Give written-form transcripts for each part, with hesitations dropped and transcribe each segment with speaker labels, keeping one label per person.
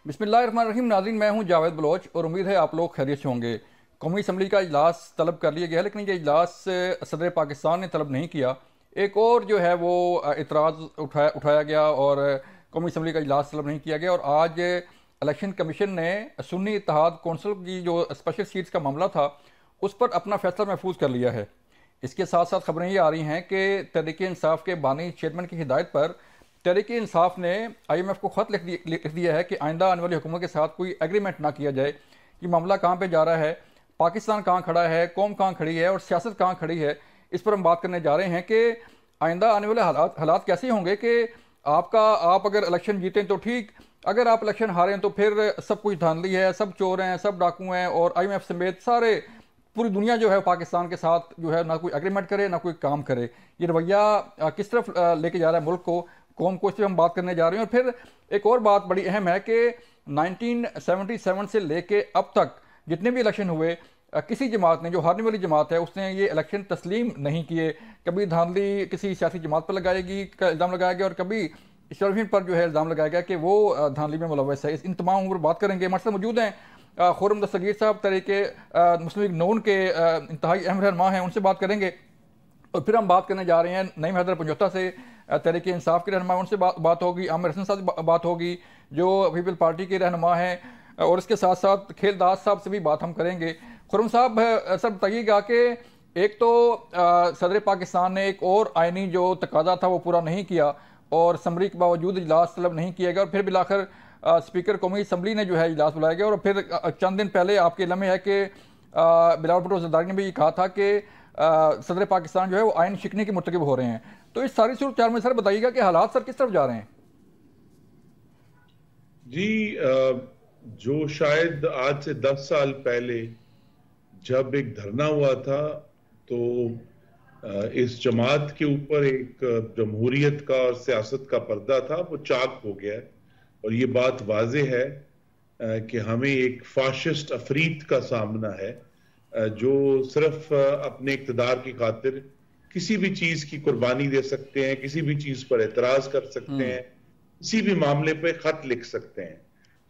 Speaker 1: बिस्मिल्लाहिर्रहमानिर्रहीम। नाज़रीन, मैं हूं जावेद बलोच और उम्मीद है आप लोग खैरियत से होंगे। कौमी असम्बली का इजलास तलब कर लिया गया है, लेकिन ये इजलास सदर पाकिस्तान ने तलब नहीं किया। एक और जो है वो इतराज़ उठाया गया और कौमी असम्बली का इजलास तलब नहीं किया गया। और आज इलेक्शन कमीशन ने सुन्नी इत्तेहाद कौंसिल की जो स्पेशल सीट्स का मामला था उस पर अपना फैसला महफूज कर लिया है। इसके साथ साथ खबरें ये आ रही हैं कि तहरीक इंसाफ के बानी चेयरमैन की हिदायत पर तहरीक इंसाफ ने IMF को ख़त लिख दिया है कि आइंदा आने वाली हुकूमत के साथ कोई एग्रीमेंट ना किया जाए। कि मामला कहाँ पे जा रहा है, पाकिस्तान कहाँ खड़ा है, कौम कहाँ खड़ी है और सियासत कहाँ खड़ी है, इस पर हम बात करने जा रहे हैं कि आइंदा आने वाले हालात कैसे होंगे। कि आप अगर इलेक्शन जीतें तो ठीक, अगर आप इलेक्शन हारें तो फिर सब कुछ धांधली है, सब चोर हैं, सब डाकू हैं और IMF समेत सारे पूरी दुनिया जो है पाकिस्तान के साथ जो है ना कोई एग्रीमेंट करे ना कोई काम करे। ये रवैया किस तरफ लेके जा रहा है मुल्क को, कौम को, इस पर हम बात करने जा रहे हैं। और फिर एक और बात बड़ी अहम है कि 1977 से लेके अब तक जितने भी इलेक्शन हुए, किसी जमात ने, जो हारने वाली जमात है, उसने ये इलेक्शन तस्लीम नहीं किए। कभी धांधली किसी सियासी जमात पर लगाएगी का इल्ज़ाम लगाया गया और कभी शर्फिन पर जो है इल्ज़ाम लगाया गया कि वो धांधली में मुलव्वस है। इन तमाम उम्र बात करेंगे। हमारे साथ मौजूद हैं खुर्रम दस्तगीर साहब, तहरीके मुस्लिम लीग नून के इंतहाई अहम रहनुमा हैं, उनसे बात करेंगे। और फिर हम बात करने जा रहे हैं नईम हैदर पंजोता से, तहरीक इंसाफ के रहनुमा, उनसे बात होगी। आमिर हसन साहब से बात होगी जो पीपल पार्टी के रहनुमा हैं, और इसके साथ साथ खेलदास साहब से भी बात हम करेंगे। खुर्रम साहब, सर बताइएगा कि एक तो सदर पाकिस्तान ने एक और आइनी जो तकाजा था वो पूरा नहीं किया और असम्बली के बावजूद इजलास तलब नहीं किया गया, और फिर बिलाखिर स्पीकर कौमी असम्बली ने जो है इजलास बुलाया गया। और फिर चंद दिन पहले आपके लम्हे है कि बिलावल भुट्टो ज़रदारी ने भी ये कहा था कि सदर पाकिस्तान जो है वो आइन शिकने के मुर्तकिब हो रहे हैं। तो इस सारी सूरत में सर बताइएगा कि हालात सर किस तरफ जा रहे हैं।
Speaker 2: जी, जो शायद आज से 10 साल पहले जब एक धरना हुआ था तो इस जमात के ऊपर एक जमहूरियत का और सियासत का पर्दा था, वो चाक हो गया है। और ये बात वाज़ेह है कि हमें एक फाशिस्ट अफरीत का सामना है जो सिर्फ अपने इक़्तिदार की खातिर किसी भी चीज की कुर्बानी दे सकते हैं, किसी भी चीज पर एतराज कर सकते हैं, किसी भी मामले पे खत लिख सकते हैं।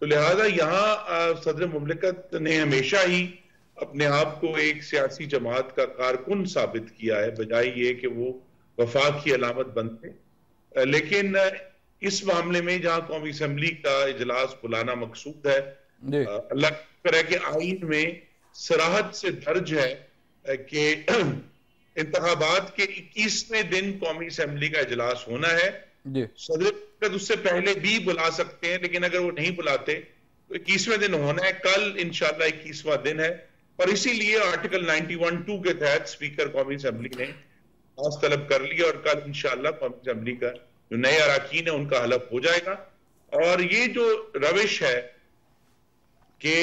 Speaker 2: तो लिहाजा यहाँ सदर मुमलिकत ने हमेशा ही अपने आप को एक सियासी जमात का कारकुन साबित किया है, बजाय ये कि वो वफाक की अलामत बनते। लेकिन इस मामले में जहां कौमी असम्बली का इजलास बुलाना मकसूद है, अल्लाह शुक्र है कि आइन में सराहत से दर्ज है कि इंतखाबात के 21वें दिन कौमी असम्बली का इजलास होना है। सदर उससे पहले भी बुला सकते हैं, लेकिन अगर वो नहीं बुलाते तो 21वें दिन होना है। कल इंशाल्लाह 21वां दिन है और इसीलिए आर्टिकल 91(2) के तहत स्पीकर कौमी असम्बली ने इजलास तलब कर लिया और कल इंशाल्लाह कौमी असम्बली का जो नए अराकीन है उनका हलफ हो जाएगा। और ये जो रविश है कि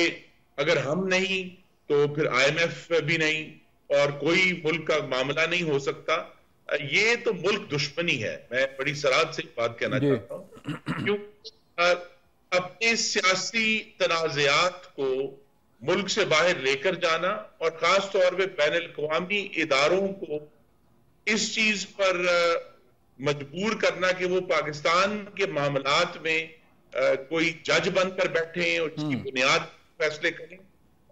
Speaker 2: अगर हम नहीं तो फिर IMF भी नहीं और कोई मुल्क का मामला नहीं हो सकता, ये तो मुल्क दुश्मनी है। मैं बड़ी सराहत से बात कहना चाहता हूं, क्यों अपने सियासी तनाज़ात को मुल्क से बाहर लेकर जाना और खास तौर पे बैन अल-अक़वामी इदारों को इस चीज पर मजबूर करना कि वो पाकिस्तान के मामलात में कोई जज बनकर बैठे और इसकी बुनियाद फैसले करें,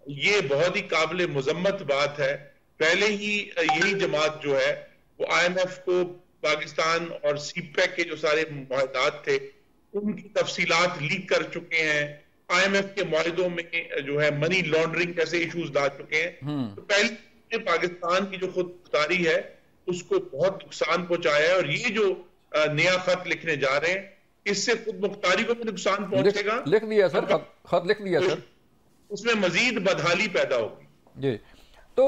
Speaker 2: ये बहुत ही काबिल मुजम्मत बात है। पहले ही यही जमात जो है वो IMF को पाकिस्तान और CPEC के जो सारे मुआहदात थे उनकी तफसीलात लीक कर चुके हैं। IMF के मुआहदों में जो है मनी लॉन्ड्रिंग जैसे इश्यूज ला चुके हैं। तो पहले पाकिस्तान की जो खुद मुख्तारी है उसको बहुत नुकसान पहुंचाया है और ये जो नया खत लिखने जा रहे हैं इससे खुद मुख्तारी को भी नुकसान पहुंचेगा।
Speaker 1: लिख दिया सर, खत लिख दिया सर,
Speaker 2: उसमें मजीद बदहाली पैदा होगी।
Speaker 1: जी, तो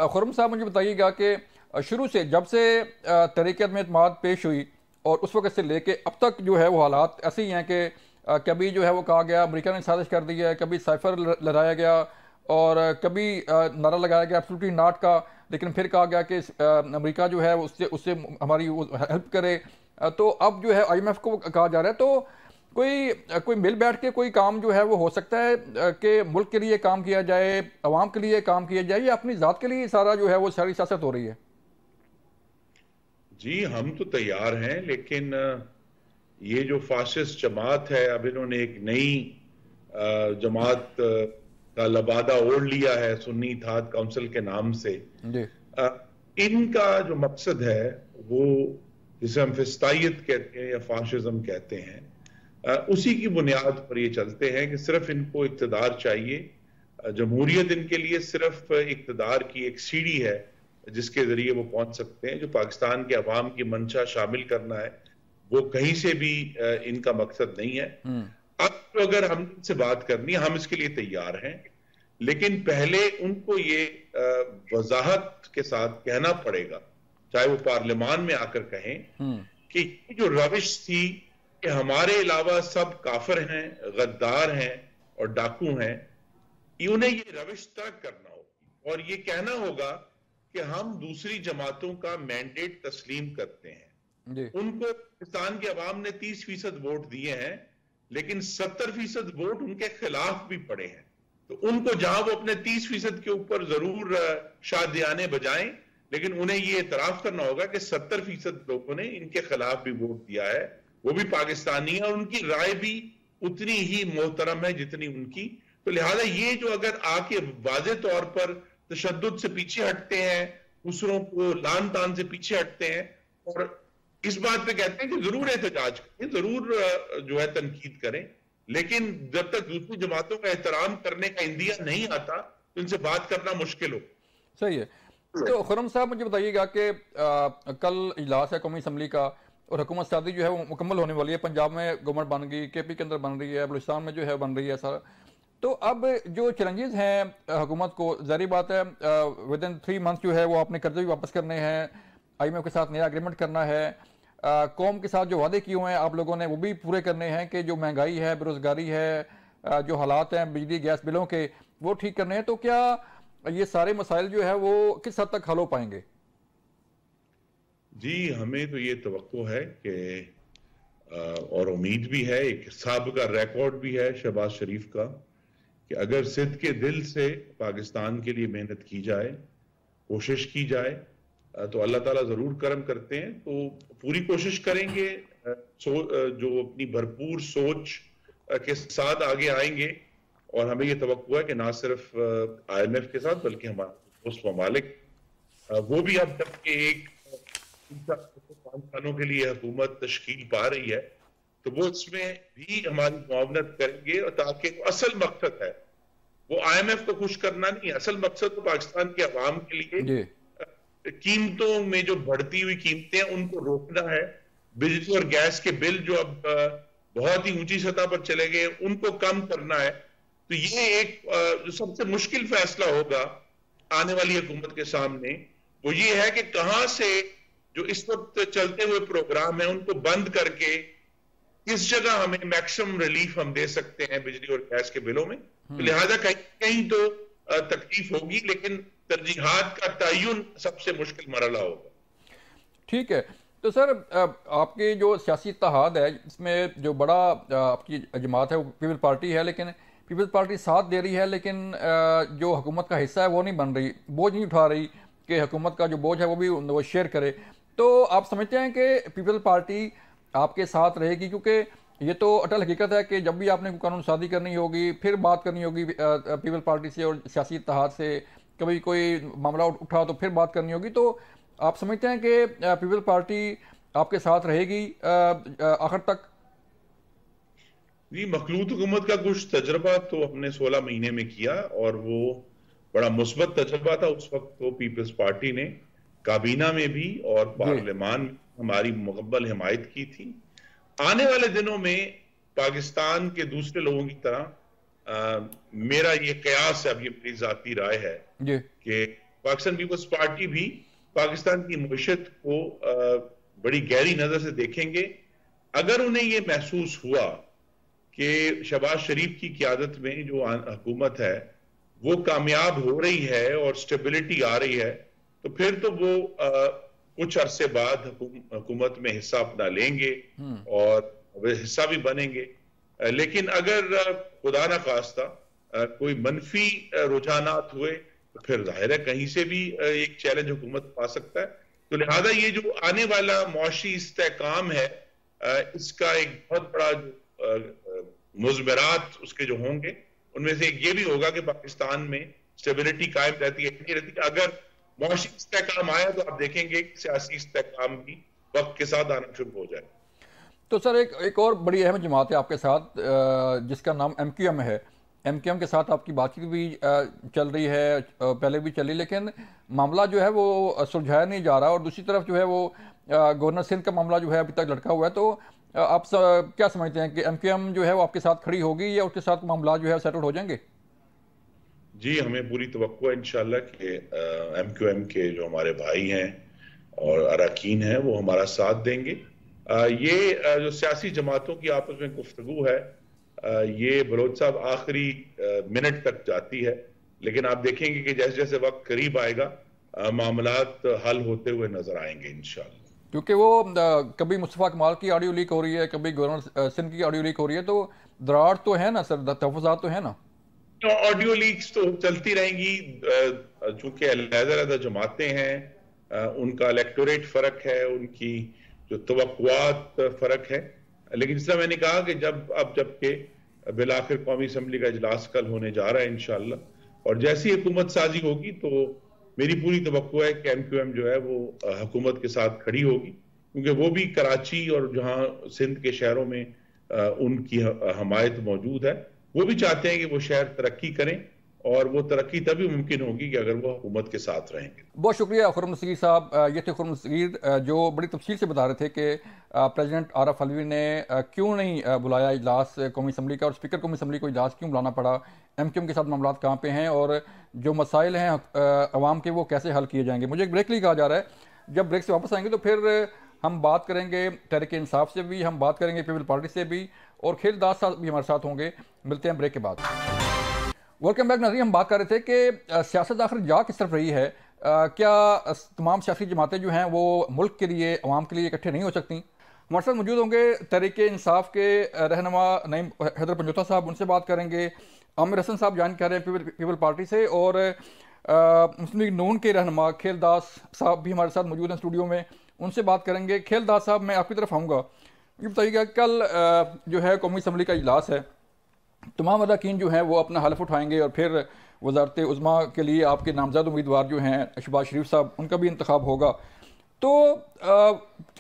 Speaker 1: खुर्रम साहब मुझे बताइएगा कि शुरू से जब से तहरीक एतमाद पेश हुई और उस वक्त से लेके अब तक जो है वो हालात ऐसे ही हैं कि कभी जो है वो कहा गया अमेरिका ने साजिश कर दी है, कभी साइफर लहराया गया और कभी नारा लगाया गया एब्सोल्युटली नॉट का, लेकिन फिर कहा गया कि अमेरिका जो है उससे हमारी हेल्प करे। तो अब जो है IMF को कहा जा रहा है। तो कोई मिल बैठ के कोई काम जो है वो हो सकता है कि मुल्क के लिए काम किया जाए, अवाम के लिए काम किया जाए, या अपनी ज़ात के लिए सारा जो है वो सारी सियासत हो रही है?
Speaker 2: जी, हम तो तैयार हैं, लेकिन ये जो फासिस्ट जमात है अब इन्होंने एक नई जमात का लबादा ओढ़ लिया है सुन्नी इत्तेहाद काउंसिल के नाम से।
Speaker 1: जी।
Speaker 2: इनका जो मकसद है वो, जिसे हम फिस्तायत कहते हैं या फाशिज्म कहते हैं, उसी की बुनियाद पर ये चलते हैं कि सिर्फ इनको इक्तदार चाहिए। जमहूरियत इनके लिए सिर्फ इक्तदार की एक सीढ़ी है जिसके जरिए वो पहुंच सकते हैं। जो पाकिस्तान के अवाम की मंशा शामिल करना है वो कहीं से भी इनका मकसद नहीं है। अब तो अगर हम इनसे बात करनी है, हम इसके लिए तैयार हैं, लेकिन पहले उनको ये वजाहत के साथ कहना पड़ेगा, चाहे वो पार्लियामान में आकर कहें कि ये जो रविश थी कि हमारे अलावा सब काफिर हैं, गद्दार हैं और डाकू हैं, उन्हें ये रविश तर्क करना होगी और ये कहना होगा कि हम दूसरी जमातों का मैंडेट तस्लीम करते हैं। उनको पाकिस्तान के अवाम ने 30% वोट दिए हैं, लेकिन 70% वोट उनके खिलाफ भी पड़े हैं। तो उनको जहां वो अपने 30% के ऊपर जरूर शादियाने बजाएं, लेकिन उन्हें ये इतराफ करना होगा कि 70% लोगों ने इनके खिलाफ भी वोट दिया है, वो भी पाकिस्तानी है और उनकी राय भी उतनी ही मोहतरम है जितनी उनकी। तो लिहाजा ये जो अगर आके वाज़े तौर पर तशद्दुद से पीछे हटते हैं, दूसरों को लान तान से पीछे हटते हैं और इस बात पे कहते हैं कि जरूर एहतजाज करें, जरूर जो है तनकीद करें, लेकिन जब तक दूसरी जमातों का एहतराम करने का इंदिया नहीं आता तो इनसे बात करना मुश्किल हो।
Speaker 1: सही है। तो खुर्रम साहब मुझे बताइएगा कि कल इजलास है कौमी असम्बली का और हुकूमत सादी जो है वो मुकम्मल होने वाली है। पंजाब में गवर्नमेंट बन गई, KP के अंदर बन रही है, बलूचिस्तान में जो है बन रही है सारा। तो अब जो चैलेंजेस हैं हुकूमत को, ज़ाहिर बात है विद इन 3 मंथ्स जो है वो अपने कर्जे भी वापस करने हैं, IMF के साथ नया एग्रीमेंट करना है, कौम के साथ जो वादे किए हुए हैं आप लोगों ने वो भी पूरे करने हैं कि जो महंगाई है, बेरोजगारी है, जो हालात हैं बिजली गैस बिलों के वो ठीक करने हैं। तो क्या ये सारे मसाइल जो है वो किस हद तक हल हो पाएंगे?
Speaker 2: जी, हमें तो ये तवक्को है कि और उम्मीद भी है, एक साबिका रिकॉर्ड भी है शहबाज शरीफ का, कि अगर सिद्ध के दिल से पाकिस्तान के लिए मेहनत की जाए, कोशिश की जाए, तो अल्लाह ताला जरूर करम करते हैं। तो पूरी कोशिश करेंगे, जो अपनी भरपूर सोच के साथ आगे आएंगे और हमें ये तवक्को है कि ना सिर्फ IMF के साथ बल्कि हमारे दोस्त ममालिक, वो भी अब तक के एक 5 सालों के लिए हुकूमत तश्कील पा रही है, तो वो इसमें भी हमारी मुआवनत करेंगे। और ताकि असल मकसद है वो IMF को खुश करना नहीं है, असल मकसद तो पाकिस्तान के अवाम के लिए कीमतों में जो बढ़ती हुई कीमतें हैं उनको रोकना है। बिजली और गैस के बिल जो अब बहुत ही ऊंची सतह पर चले गए उनको कम करना है। तो ये एक जो सबसे मुश्किल फैसला होगा आने वाली हुकूमत के सामने, वो ये है कि कहां से जो इस वक्त चलते हुए प्रोग्राम है उनको बंद करके किस जगह हमें मैक्सिमम रिलीफ हम दे सकते हैं बिजली और गैस के बिलों में। तो लिहाजा कहीं कहीं तो तकलीफ होगी, लेकिन तरजीहात का तयन सबसे मुश्किल मरला होगा।
Speaker 1: ठीक है। तो सर आपके जो सियासी इत्तेहाद है इसमें जो बड़ा आपकी जमात है वो पीपल पार्टी है, लेकिन पीपल्स पार्टी साथ दे रही है, लेकिन जो हुकूमत का हिस्सा है वो नहीं बन रही, बोझ नहीं उठा रही कि हुकूमत का जो बोझ है वो भी वो शेयर करे। तो आप समझते हैं कि पीपल पार्टी आपके साथ रहेगी? क्योंकि ये तो अटल हकीकत है कि जब भी आपने कानून साजी करनी होगी, फिर बात करनी होगी पीपल पार्टी से और सियासी इत्तेहाद से, कभी कोई मामला उठा तो फिर बात करनी होगी। तो आप समझते हैं कि पीपल पार्टी आपके साथ रहेगी आखिर तक?
Speaker 2: जी, मखलूत हुकूमत का कुछ तजर्बा तो हमने 16 महीने में किया और वो बड़ा मुस्बत तजर्बा था। उस वक्त तो पीपल्स पार्टी ने काबीना में भी और पार्लियामान में हमारी मुकम्मल हिमायत की थी। आने वाले दिनों में पाकिस्तान के दूसरे लोगों की तरह मेरा ये कयास है, अब ये मेरी जाती राय है कि पाकिस्तान पीपल्स पार्टी भी पाकिस्तान की मईशत को बड़ी गहरी नजर से देखेंगे। अगर उन्हें ये महसूस हुआ कि शहबाज शरीफ की क़यादत में जो हुकूमत है वो कामयाब हो रही है और स्टेबिलिटी आ रही है, तो फिर तो वो कुछ अरसे बाद हुकूमत में हिस्सा अपना लेंगे और हिस्सा भी बनेंगे। लेकिन अगर खुदा ना खास्ता कोई मनफी रुझानात हुए तो फिर जाहिर है कहीं से भी एक चैलेंज हुकूमत पा सकता है। तो लिहाजा ये जो आने वाला मुआशी इस्तेहकाम है, इसका एक बहुत बड़ा मुज़मरात उसके जो होंगे उनमें से एक ये भी होगा कि पाकिस्तान में स्टेबिलिटी कायम रहती है नहीं रहती। अगर मुआशी इस्तेहकाम आया तो आप देखेंगे कि सियासी इस्तेहकाम भी वक्त के साथ आना शुरू हो जाए।
Speaker 1: तो सर एक और बड़ी अहम जमात है आपके साथ, जिसका नाम MQM है। MQM के साथ आपकी बातचीत भी चल रही है, पहले भी चली, लेकिन मामला जो है वो सुलझाया नहीं जा रहा। और दूसरी तरफ जो है वो गवर्नर सिंध का मामला जो है अभी तक लटका हुआ है। तो आप क्या समझते हैं कि MQM जो है वो आपके साथ खड़ी होगी या उसके साथ मामला जो है सेटल हो जाएंगे?
Speaker 2: जी, हमें पूरी तवक्को है इंशाल्लाह कि MQM के जो हमारे भाई हैं और अरकान हैं वो हमारा साथ देंगे। ये जो सियासी जमातों की आपस में गुफ्तगू है, ये बलोच साहब आखिरी मिनट तक जाती है, लेकिन आप देखेंगे कि जैसे जैसे वक्त करीब आएगा मामलात हल होते हुए नजर आएंगे इंशाल्लाह।
Speaker 1: क्योंकि वो कभी मुस्तफ़ा कमाल की ऑडियो लीक हो रही है, कभी गवर्नर सिंध की ऑडियो लीक हो रही है, तो दरार तो है ना सर, तहफ़्फ़ुज़ात तो है ना?
Speaker 2: ऑडियो लीक्स तो चलती रहेंगी, चूंकि अलग-अलग जमातें हैं, उनका इलेक्टोरेट फर्क है, उनकी जो तवक्कुआत फर्क है। लेकिन जिस तरह मैंने कहा कि जबकि बिलाखिर कौमी असम्बली का इजलास कल होने जा रहा है इंशाल्लाह, और जैसी हुकूमत साजी होगी तो मेरी पूरी तवक्को है कि MQM जो है वो हुकूमत के साथ खड़ी होगी, क्योंकि वो भी कराची और जहां सिंध के शहरों में उनकी हमायत मौजूद है, वो भी चाहते हैं कि वो शहर तरक्की करें, और वो तरक्की तभी मुमकिन होगी कि अगर वो हुकूमत के साथ रहेंगे।
Speaker 1: बहुत शुक्रिया खुर्रम सगीर साहब। ये थे खुर्रम सगीर जो बड़ी तफसील से बता रहे थे कि प्रेसिडेंट आरफ अलवी ने क्यों नहीं बुलाया इजलास कौमी असम्बली का, और स्पीकर कौमी असम्बली को इजलास क्यों बुलाना पड़ा, MQM के साथ मामला कहाँ पे हैं, और जो मसाइल हैं अवाम के वो कैसे हल किए जाएंगे। मुझे एक ब्रेक लिए कहा जा रहा है, जब ब्रेक से वापस आएंगे तो फिर हम बात करेंगे तहरीक इंसाफ से भी, हम बात करेंगे पीपल पार्टी से भी, और खेलदास साहब भी हमारे साथ होंगे। मिलते हैं ब्रेक के बाद। वेलकम बैक नाज़रीन। हम बात कर रहे थे कि सियासत आखिर जा किस तरफ रही है। क्या तमाम सियासी जमातें जो हैं वो मुल्क के लिए, अवाम के लिए इकट्ठे नहीं हो सकती? हमारे साथ मौजूद होंगे तहरीक इंसाफ के रहनुमा नईम हैदर पंजोता साहब, उनसे बात करेंगे। आमिर हसन साहब ज्वाइन कर रहे हैं पीपल पार्टी से, और मुस्लिम लीग नून के रहनुमा खेलदास साहब भी हमारे साथ मौजूद हैं स्टूडियो में, उनसे बात करेंगे। खेलदास साहब, मैं आपकी तरफ आऊँगा। ये बताइएगा, कल जो है कौमी असम्बली का इजलास है, तमाम अरकान जो हैं वो अपना हलफ उठाएंगे, और फिर वज़ारत उज़्मा के लिए आपके नामज़द उम्मीदवार जो हैं शहबाज शरीफ साहब, उनका भी इंतखाब होगा। तो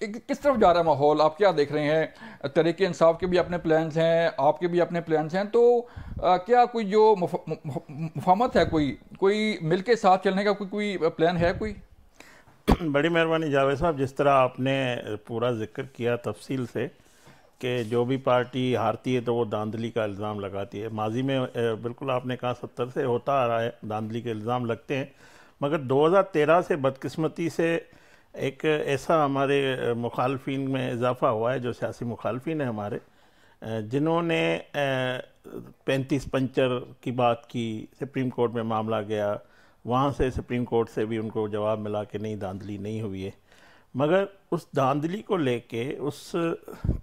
Speaker 1: किस तरफ जा रहा है माहौल, आप क्या देख रहे हैं? तहरीक इंसाफ के भी अपने प्लान्स हैं, आपके भी अपने प्लान्स हैं, तो क्या कोई जो मुफाहमत है, कोई मिल के साथ चलने का कोई प्लान है कोई?
Speaker 3: बड़ी मेहरबानी जावेद साहब, जिस तरह आपने पूरा जिक्र किया तफसील से कि जो भी पार्टी हारती है तो वो धांधली का इल्ज़ाम लगाती है। माजी में बिल्कुल आपने कहा 70 से होता आ रहा है, धांधली के इल्ज़ाम लगते हैं, मगर 2013 से बदकिस्मती से एक ऐसा हमारे मुखालफिन में इजाफ़ा हुआ है, जो सियासी मुखालफिन है हमारे, जिन्होंने 35 पंचर की बात की। सुप्रीम कोर्ट में मामला गया, वहाँ से सुप्रीम कोर्ट से भी उनको जवाब मिला कि नहीं, धांधली नहीं हुई है। मगर उस धांधली को लेके उस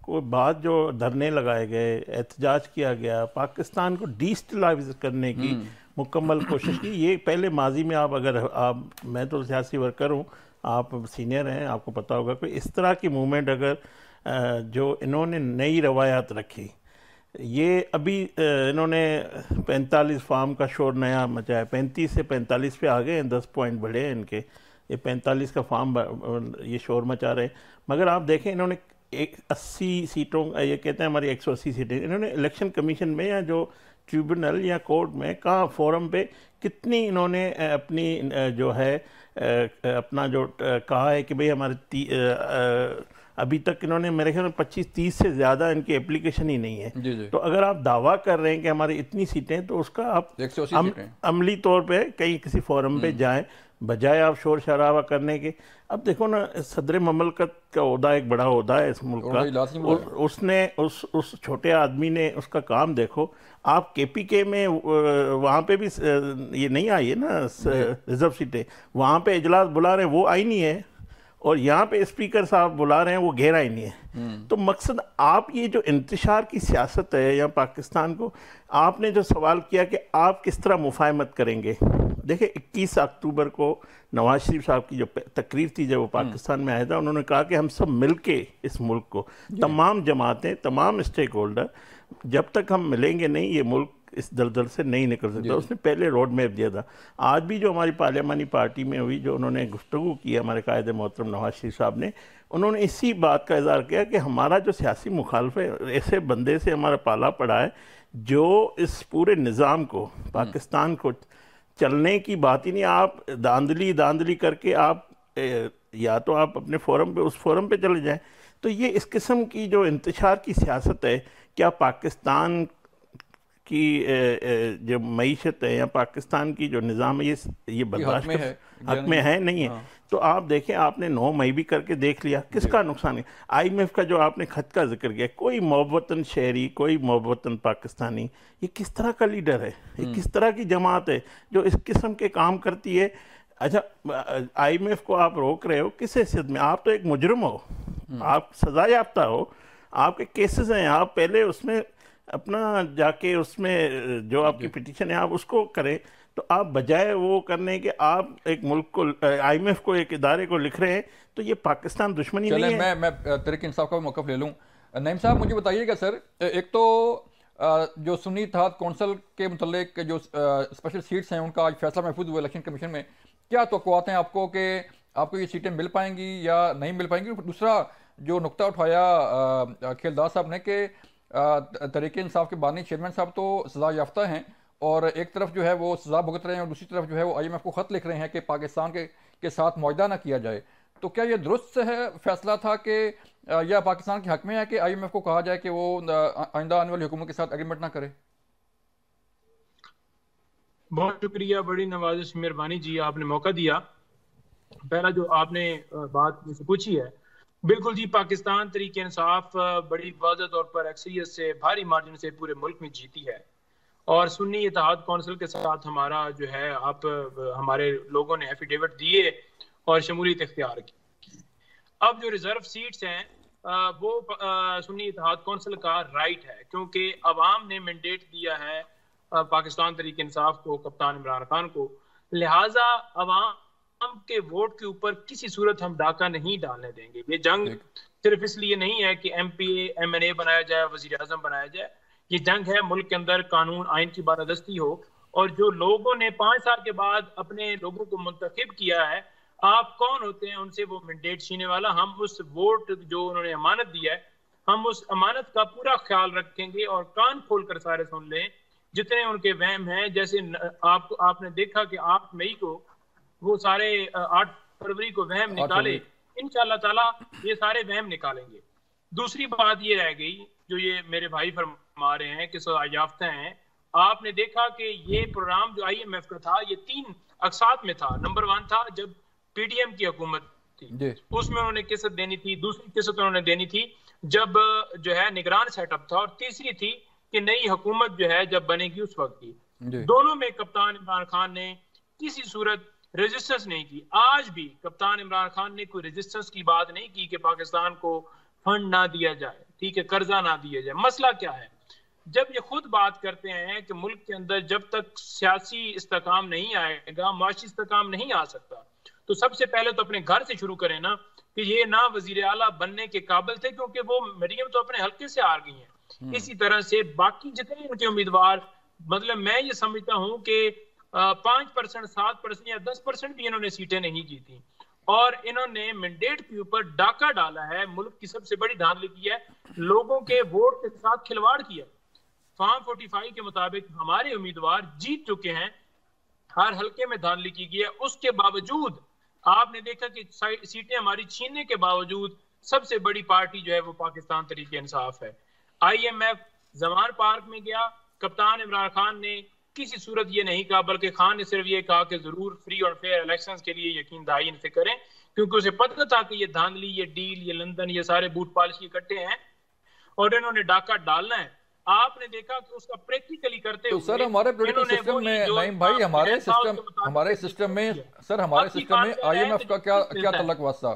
Speaker 3: को बाद जो धरने लगाए गए, एहतजाज किया गया, पाकिस्तान को डिस्टेबलाइज करने की मुकम्मल कोशिश की। ये पहले माजी में मैं तो सियासी वर्कर हूँ, आप सीनियर हैं, आपको पता होगा कोई इस तरह की मूवमेंट अगर जो इन्होंने नई रवायात रखी, ये अभी इन्होंने 45 फार्म का शोर नया मचाया, 35 से 45 पे आ गए हैं, 10 पॉइंट बढ़े हैं इनके, ये 45 का फार्म ये शोर मचा रहे हैं। मगर आप देखें, इन्होंने 80 सीटों, ये कहते हैं हमारी 180 सीटें, इन्होंने इलेक्शन कमीशन में या जो ट्रिब्यूनल या कोर्ट में कहाँ फोरम पे कितनी इन्होंने अपनी जो है अपना जो कहा है कि भाई हमारे अभी तक इन्होंने मेरे ख्याल में 25-30 से ज़्यादा इनकी एप्लीकेशन ही नहीं है।
Speaker 1: जी।
Speaker 3: तो अगर आप दावा कर रहे हैं कि हमारी इतनी सीटें, तो उसका आप अमली तौर पे कहीं किसी फोरम पे जाएं, बजाय आप शोर शराबा करने के। अब देखो ना, सदर ममलकत का ओहदा एक बड़ा ओहदा है इस मुल्क का, उसने उस छोटे आदमी ने उसका काम देखो। आप KPK में वहाँ पे भी ये नहीं आई है ना रिजर्व सीटें, वहाँ पे इजलास बुला रहे हैं, वो आई नहीं है। और यहाँ पे स्पीकर साहब बुला रहे हैं, वो गहरा ही नहीं है। तो मकसद आप ये जो इंतशार की सियासत है या पाकिस्तान को, आपने जो सवाल किया कि आप किस तरह मुफाहमत करेंगे, देखिए 21 अक्टूबर को नवाज शरीफ साहब की जो तकरीर थी जब वो पाकिस्तान में आया था, उन्होंने कहा कि हम सब मिलके इस मुल्क को, तमाम जमातें, तमाम स्टेक होल्डर, जब तक हम मिलेंगे नहीं ये मुल्क इस दलदल से नहीं निकल सकता। उसने पहले रोड मैप दिया था। आज भी जो हमारी पार्लियामानी पार्टी में हुई, जो उन्होंने गुफ्तगू की हमारे कायद मोहतरम नवाज शरीफ साहब ने, उन्होंने इसी बात का इज़हार किया कि हमारा जो सियासी मुखालफ है, ऐसे बंदे से हमारा पाला पड़ा है जो इस पूरे निज़ाम को, पाकिस्तान को चलने की बात ही नहीं। आप धांधली करके आप या तो आप अपने फोरम पे, उस फोरम पे चले जाएं। तो ये इस किस्म की जो इंतशार की सियासत है, क्या पाकिस्तान की जो मईशत है या पाकिस्तान की जो निज़ाम है ये बर्दाश्त हक में है नहीं है। हाँ। तो आप देखें, आपने 9 मई भी करके देख लिया, किसका नुकसान है। IMF का जो आपने खत का जिक्र किया, कोई मोहब्बतन शहरी, कोई मोहब्बतन पाकिस्तानी, ये किस तरह का लीडर है, ये किस तरह की जमात है जो इस किस्म के काम करती है। अच्छा, IMF को आप रोक रहे हो किस हैसियत में? आप तो एक मुजरिम हो, आप सजा याफ्ता हो, आपके केसेस हैं, आप पहले उसमें अपना जाके उसमें जो आपकी पिटीशन है आप उसको करें। तो आप बजाय वो करने के आप एक मुल्क को, IMF को, एक इदारे को लिख रहे हैं, तो ये पाकिस्तान दुश्मनी नहीं है।
Speaker 1: मैं तहरीक इंसाफ का मौक़िफ़ ले लूँ। नईम साहब, मुझे बताइएगा सर, एक तो जो सुन्नी इत्तेहाद कौंसिल के मुतल्लिक जो स्पेशल सीट्स हैं उनका आज फैसला महफूज हुआ इलेक्शन कमीशन में, क्या तवक्कुआत हैं आपको कि आपको ये सीटें मिल पाएंगी या नहीं मिल पाएंगी? दूसरा जो नुकता उठाया खेलदार साहब ने कि तहरीक इंसाफ के बानी चेयरमैन साहब तो सजा याफ्ता हैं और एक तरफ जो है वो सजा भुगत रहे हैं और दूसरी तरफ जो है वो IMF को ख़त लिख रहे हैं कि पाकिस्तान के साथ मुआहदा ना किया जाए। तो क्या ये दुरुस्त है फैसला था कि या पाकिस्तान के हक में है कि IMF को कहा जाए कि वो आइंदा आने वाली हुकूमत के साथ एग्रीमेंट ना करे?
Speaker 4: बहुत शुक्रिया, बड़ी नवाजिश, मेहरबानी जी, आपने मौका दिया। पहला जो आपने बात मुझसे पूछी है, बिल्कुल जी, पाकिस्तान तरीके इंसाफ बड़ी वाज़ेह तौर पर अक्सरियत से, भारी मार्जिन से पूरे मुल्क में जीती है और सुन्नी इत्तेहाद कौंसिल के साथ हमारा जो है, आप हमारे लोगों ने एफिडेविट दिए और शमूलियत इख्तियार की। अब जो रिजर्व सीट्स हैं वो सुन्नी इत्तेहाद कौंसिल का राइट है, क्योंकि अवाम ने मैंडेट दिया है पाकिस्तान तरीके इंसाफ को, कप्तान इमरान खान को, लिहाजा अवाम के वोट के ऊपर किसी सूरत हम डाका नहीं डालने देंगे। ये जंग सिर्फ इसलिए नहीं है कि MPA MNA बनाया जाए, वजीर आजम बनाया जाए। ये जंग है मुल्क के अंदर कानून आइन की बालादस्ती हो, और जो लोगों ने 5 साल के बाद अपने लोगों को मुंतखब किया है, आप कौन होते हैं उनसे वो मैंडेट छीनने वाला? हम उस वोट जो उन्होंने अमानत दिया है, हम उस अमानत का पूरा ख्याल रखेंगे और कान खोल कर सारे सुन लें जितने उनके वहम हैं। जैसे आपने देखा कि 8 मई को वो सारे 8 फरवरी को वहम निकाले, इंशाअल्लाह ताला ये सारे वहम निकालेंगे। दूसरी बात ये रह गई जो ये मेरे भाई फरमा रहे हैं कि सजायाफ्ता हैं। आपने देखा कि ये प्रोग्राम जो IMF का था ये 3 अकसात में था। नंबर 1 था जब PDM की हुकूमत थी, उसमें उन्होंने किस्त देनी थी। दूसरी किस्त उन्होंने देनी थी जब जो है निगरान सेटअप था, और तीसरी थी कि नई हुकूमत जो है जब बनेगी उस वक्त की। दोनों में कप्तान इमरान खान ने किसी सूरत रेजिस्टेंस नहीं की। आज भी कप्तान इमरान खान ने कोई रेजिस्टेंस की बात नहीं की कि पाकिस्तान को फंड ना दिया जाए, ठीक है, कर्जा ना दिया जाए। मसला क्या है? जब ये खुद बात करते हैं कि मुल्क के अंदर जब तक सियासी इस्तेकाम नहीं आएगा, माशी इस्तेकाम नहीं आ सकता, तो सबसे पहले तो अपने घर से शुरू करें ना कि ये ना वजीर आला बनने के काबिल थे, क्योंकि वो मरियम तो अपने हल्के से हार गई हैं। इसी तरह से बाकी जितने उनके उम्मीदवार, मतलब मैं ये समझता हूं कि 5%, 7% या 10% भी इन्होंने सीटें नहीं जीती, और इन्होंने मैंडेट के ऊपर डाका डाला है, मुल्क की सबसे बड़ी धांधली की है, लोगों के वोट के साथ खिलवाड़ किया। फॉर्म 45 के मुताबिक हमारे उम्मीदवार जीत चुके हैं, हर हल्के में धांधली की गई है। उसके बावजूद आपने देखा कि सीटें हमारी छीनने के बावजूद सबसे बड़ी पार्टी जो है वो पाकिस्तान तरीके इंसाफ है। IMF जमान पार्क में गया, कप्तान इमरान खान ने किसी सूरत ये नहीं कहा, बल्कि खान ने सिर्फ ये कहा कि जरूर फ्री और फेयर इलेक्शंस के लिए यकीन दहाई इनसे करें, क्योंकि उसे पता था कि ये धांधली, ये डील, ये लंदन, ये सारे बूट पॉलिश इकट्ठे हैं और इन्होंने डाका डालना है। आपने देखा कि उसका प्रैक्टिकली करते हुए,
Speaker 1: सर हमारे पॉलिटिकल सिस्टम में नहीं भाई, हमारे सिस्टम में सर, हमारे सिस्टम में IMF का क्या तल्लुक वास्ता?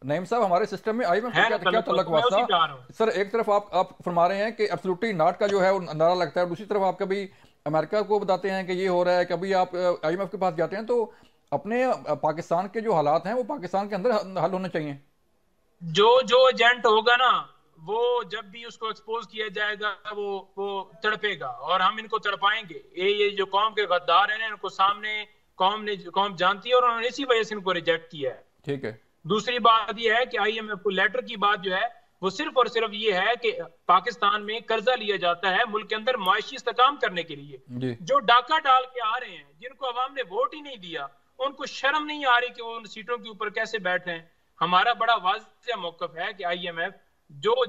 Speaker 1: नईम साहब, हमारे सिस्टम में आईएमएफ
Speaker 4: है
Speaker 1: का
Speaker 4: ना
Speaker 1: क्या तल्लुक
Speaker 4: मैं उसी पे आ
Speaker 1: वास्ता?
Speaker 4: रहा हूँ।
Speaker 1: सर एक तरफ आप फरमा रहे हैं कि एब्सोल्युटली नॉट का जो है वो नारा लगता है, दूसरी तरफ आप कभी अमेरिका को बताते हैं कि ये हो रहा है, कभी आप आईएमएफ के पास जाते हैं। तो अपने पाकिस्तान के जो हालात हैं वो पाकिस्तान के अंदर हल होने चाहिए।
Speaker 4: जो जो एजेंट होगा ना, वो जब भी उसको एक्सपोज किया जाएगा वो तड़पेगा, और हम इनको तड़पाएंगे। ये जो कौम के गद्दार हैं इनको सामने कौम जानती है, और उन्होंने इसी वजह से इनको रिजेक्ट किया है।
Speaker 1: ठीक है।
Speaker 4: दूसरी बात यह है कि आईएमएफ को लेटर की बात जो है वो सिर्फ और सिर्फ ये है कि पाकिस्तान में कर्जा लिया जाता है मुल्क के अंदर मुआशी इस्तेकाम करने के लिए।
Speaker 1: जी।
Speaker 4: जो डाका डाल के आ रहे हैं, जिनको अवाम ने वोट ही नहीं दिया, उनको शर्म नहीं आ रही कि वो उन सीटों के ऊपर कैसे बैठे हैं। हमारा बड़ा वाज़ेह मौक़िफ़ है कि आईएमएफ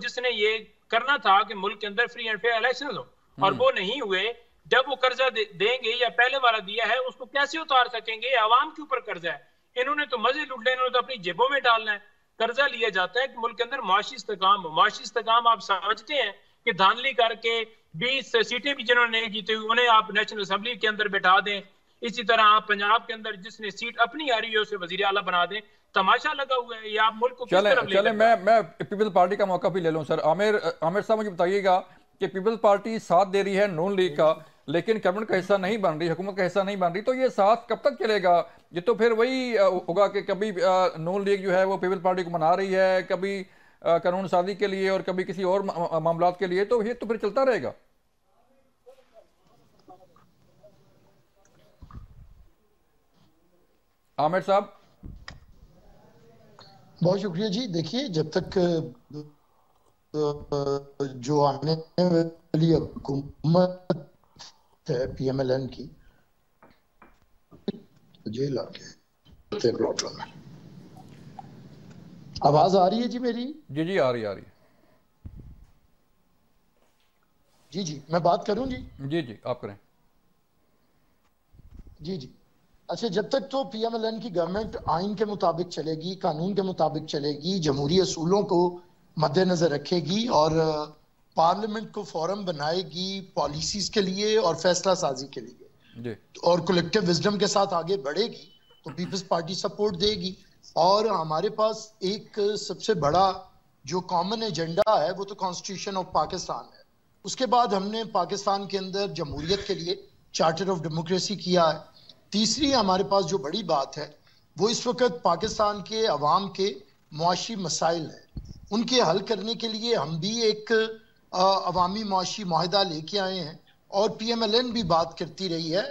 Speaker 4: जिसने ये करना था कि मुल्क के अंदर फ्री एंड फेयर इलेक्शन हो, और वो नहीं हुए, जब वो कर्जा देंगे या पहले वाला दिया है उसको कैसे उतार सकेंगे? अवाम के ऊपर कर्जा है, इन्होंने तो मजे लूटने, इन्होंने तो अपनी जेबों में डालना है। कर्जा लिया जाता है कि मुल्क के अंदर मुआशी इस्तेकाम हो। मुआशी इस्तेकाम आप समझते हैं कि धांधली करके 20 सीटें भी जिन्होंने नहीं जीती उन्हें आप नेशनल असेंबली के अंदर बैठा दें, इसी तरह आप पंजाब के अंदर जिसने सीट अपनी आ रही है उसे वजीर आला बना दें। तमाशा लगा हुआ है, ये आप मुल्क को किस तरफ ले
Speaker 1: चले मैं पीपल्स पार्टी का मौका भी ले लूं। सर आमिर साहब, मुझे बताइएगा कि पीपल्स पार्टी साथ दे रही है नून लीग का, लेकिन कैबिनेट का हिस्सा नहीं बन रही, हुकूमत का हिस्सा नहीं बन रही, तो ये साथ कब तक चलेगा? ये तो फिर वही होगा कि कभी नून लीग जो है वो पीपल्स पार्टी को मना रही है, कभी कानून साजी के लिए और कभी किसी और मामलात के लिए, तो ये तो फिर चलता रहेगा। आमिर साहब।
Speaker 5: बहुत शुक्रिया जी। देखिए, जब तक जो आने वाली हुकूमत है पीएमएलएन की, जेल आ गया प्रॉब्लम है। आवाज आ रही है जी मेरी?
Speaker 1: जी जी आ रही है।
Speaker 5: जी जी, मैं बात करूं जी?
Speaker 1: जी जी आप करें।
Speaker 5: जी जी। अच्छा, जब तक तो पीएमएलएन की गवर्नमेंट आइन के मुताबिक चलेगी, कानून के मुताबिक चलेगी, जमहूरी असूलों को मद्देनजर रखेगी और पार्लियामेंट को फोरम बनाएगी पॉलिसीज के लिए और फैसला साजी के लिए, और कलेक्टिव विजडम के साथ आगे बढ़ेगी, तो पीपल्स पार्टी सपोर्ट देगी। और हमारे पास एक सबसे बड़ा जो कॉमन एजेंडा है वो तो कॉन्स्टिट्यूशन ऑफ पाकिस्तान है। उसके बाद हमने पाकिस्तान के अंदर जमहूरियत के लिए चार्टर ऑफ डेमोक्रेसी किया है। तीसरी हमारे पास जो बड़ी बात है वो इस वक्त पाकिस्तान के अवाम के मुआशी मसाइल हैं, उनके हल करने के लिए हम भी एक अवामी मुआशी मुआहिदा लेके आए हैं, और पीएमएलएन भी बात करती रही है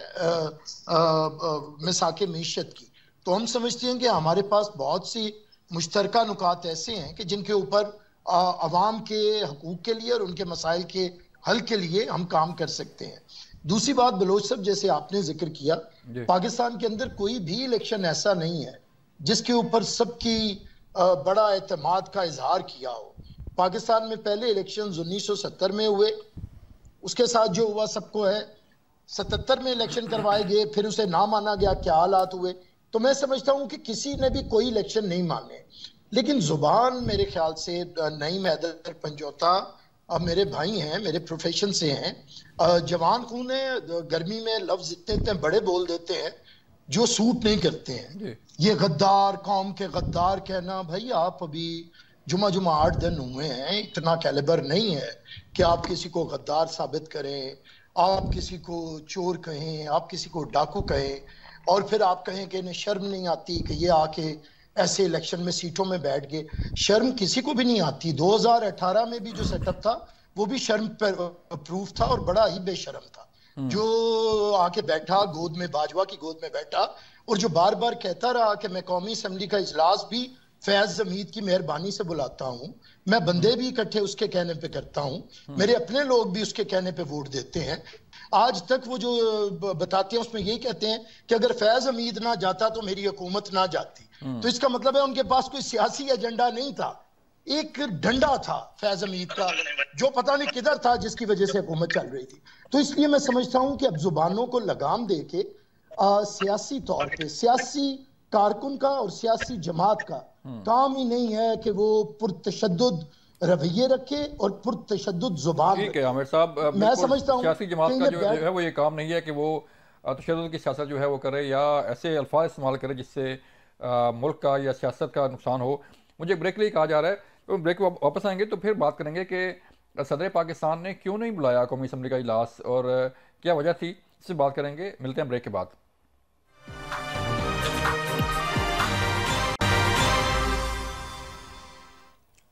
Speaker 5: मिसाके मीशत की। तो हम समझते हैं कि हमारे पास बहुत सी मुश्तरका नुकात ऐसे हैं कि जिनके ऊपर अवाम के हकूक के लिए और उनके मसाइल के हल के लिए हम काम कर सकते हैं। दूसरी बात, बलोच साहब, जैसे आपने जिक्र किया, पाकिस्तान के अंदर कोई भी इलेक्शन ऐसा नहीं है जिसके ऊपर सबकी बड़ा एतमाद का इजहार किया हो। पाकिस्तान में पहले इलेक्शन 1970 में हुए, उसके साथ जो हुआ सबको है। 77 में इलेक्शन करवाए गए, फिर उसे ना माना गया, क्या हालात हुए। तो मैं समझता हूं कि किसी ने भी कोई इलेक्शन नहीं माने, लेकिन जुबान मेरे ख्याल से नईम हैदर पंजोता मेरे भाई हैं, मेरे प्रोफेशन से हैं, जवान खून है, गर्मी में लफ्ज इतने बड़े बोल देते हैं जो सूट नहीं करते हैं। ये गद्दार, कौम के गद्दार कहना, भाई आप अभी जुमा 8 दिन हुए हैं, इतना कैलिबर नहीं है कि आप किसी को गद्दार साबित करें, आप किसी को चोर कहें, आप किसी को डाकू कहें, और फिर आप कहें कि इन्हें शर्म नहीं आती कि ये आके ऐसे इलेक्शन में सीटों में बैठ गए। शर्म किसी को भी नहीं आती। 2018 में भी जो सेटअप था वो भी शर्म पर प्रूफ था और बड़ा ही बेशर्म था। जो आके बैठा, गोद में, बाजवा की गोद में बैठा, और जो बार बार कहता रहा कि मैं कौमी असेंबली का इजलास भी फैज जमीद की मेहरबानी से बुलाता हूं, मैं बंदे भी इकट्ठे उसके कहने पे करता हूं, मेरे अपने लोग भी उसके कहने पे वोट देते हैं। आज तक वो जो बताते हैं उसमें यही कहते हैं कि अगर फैज हमीद ना जाता तो मेरी हुकूमत ना जाती। तो इसका मतलब है उनके पास कोई सियासी एजेंडा नहीं था, एक डंडा था फैज हमीद का जो पता नहीं किधर था, जिसकी वजह से हुकूमत चल रही थी। तो इसलिए मैं समझता हूं कि अब जुबानों को लगाम दे के सियासी तौर पे सियासी कारकुन का और सियासी जमात का काम ही नहीं है कि वो पुरतशद्दुद रवैये रखे और पुरतशद्दुद जुबान।
Speaker 1: ठीक है आमिर साहब,
Speaker 5: मैं समझता हूँ
Speaker 1: सियासी जमात का जो है वो ये काम नहीं है कि वो तशद्दुद की सियासत जो है वो करे या ऐसे अल्फाज इस्तेमाल करे जिससे मुल्क का या सियासत का नुकसान हो। मुझे ब्रेक के लिए कहा जा रहा है, तो ब्रेक के वापस आएंगे तो फिर बात करेंगे कि सदर पाकिस्तान ने क्यों नहीं बुलाया कौमी असम्बली का इजलास और क्या वजह थी, इससे बात करेंगे। मिलते हैं ब्रेक के बाद।